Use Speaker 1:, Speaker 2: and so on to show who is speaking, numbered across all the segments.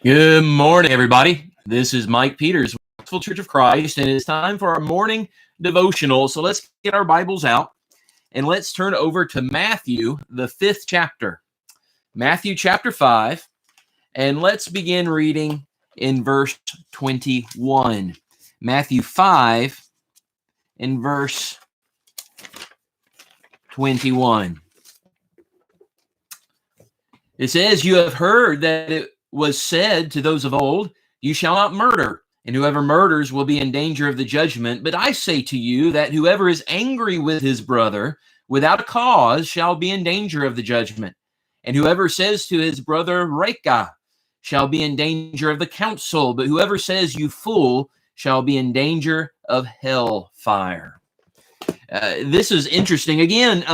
Speaker 1: Good morning, everybody. This is Mike Peters, Gospel Church of Christ, and it's time for our morning devotional. So let's get our Bibles out and let's turn over to Matthew, the 5th chapter. Matthew chapter 5, and let's begin reading in verse 21. Matthew 5 in verse 21. It says, "You have heard that it was said to those of old, you shall not murder, and whoever murders will be in danger of the judgment. But I say to you that whoever is angry with his brother without a cause shall be in danger of the judgment. And whoever says to his brother, Reka, shall be in danger of the council. But whoever says, you fool, shall be in danger of hell fire." This is interesting. Again,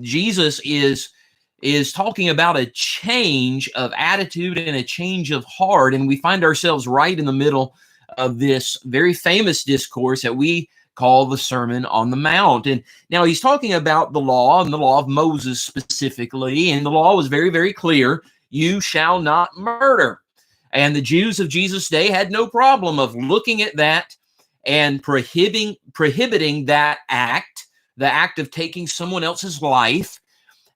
Speaker 1: Jesus is talking about a change of attitude and a change of heart. And we find ourselves right in the middle of this very famous discourse that we call the Sermon on the Mount. And now he's talking about the law and the law of Moses specifically. And the law was very, very clear. You shall not murder. And the Jews of Jesus' day had no problem of looking at that and prohibiting that act, the act of taking someone else's life.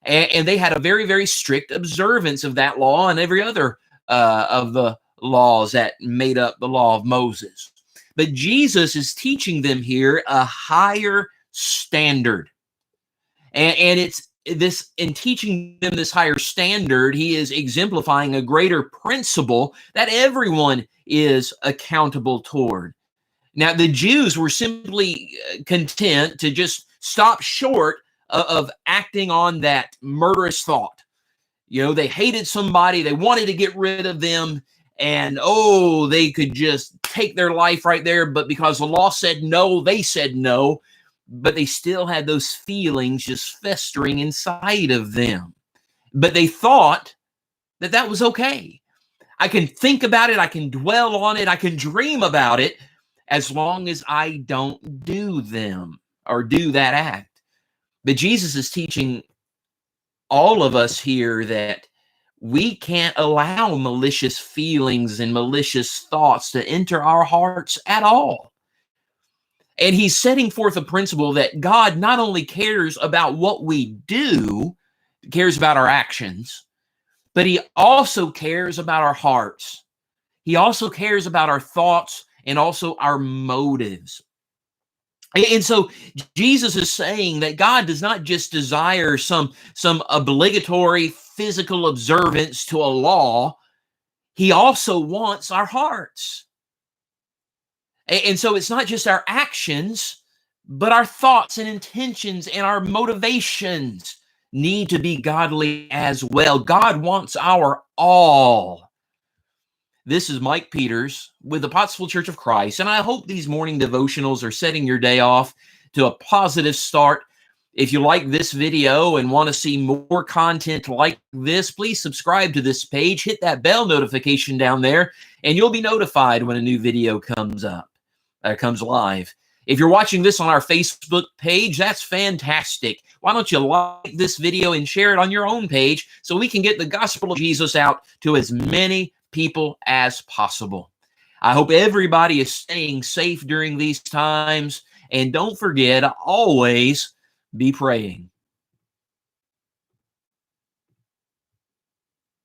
Speaker 1: And they had a very, very strict observance of that law and every other of the laws that made up the law of Moses. But Jesus is teaching them here a higher standard. And it's this, in teaching them this higher standard, he is exemplifying a greater principle that everyone is accountable toward. Now, the Jews were simply content to just stop short of acting on that murderous thought. You know, they hated somebody, they wanted to get rid of them, and they could just take their life right there. But because the law said no, they said no, but they still had those feelings just festering inside of them. But they thought that that was okay. I can think about it, I can dwell on it, I can dream about it, as long as I don't do them or do that act. But Jesus is teaching all of us here that we can't allow malicious feelings and malicious thoughts to enter our hearts at all. And he's setting forth a principle that God not only cares about what we do, cares about our actions, but he also cares about our hearts. He also cares about our thoughts and also our motives. And so Jesus is saying that God does not just desire some obligatory physical observance to a law. He also wants our hearts. And so it's not just our actions, but our thoughts and intentions and our motivations need to be godly as well. God wants our all. This is Mike Peters with the Pottsville Church of Christ, and I hope these morning devotionals are setting your day off to a positive start. If you like this video and want to see more content like this, please subscribe to this page, hit that bell notification down there, and you'll be notified when a new video comes live. If you're watching this on our Facebook page, that's fantastic. Why don't you like this video and share it on your own page so we can get the gospel of Jesus out to as many people as possible. I hope everybody is staying safe during these times, and don't forget, always be praying.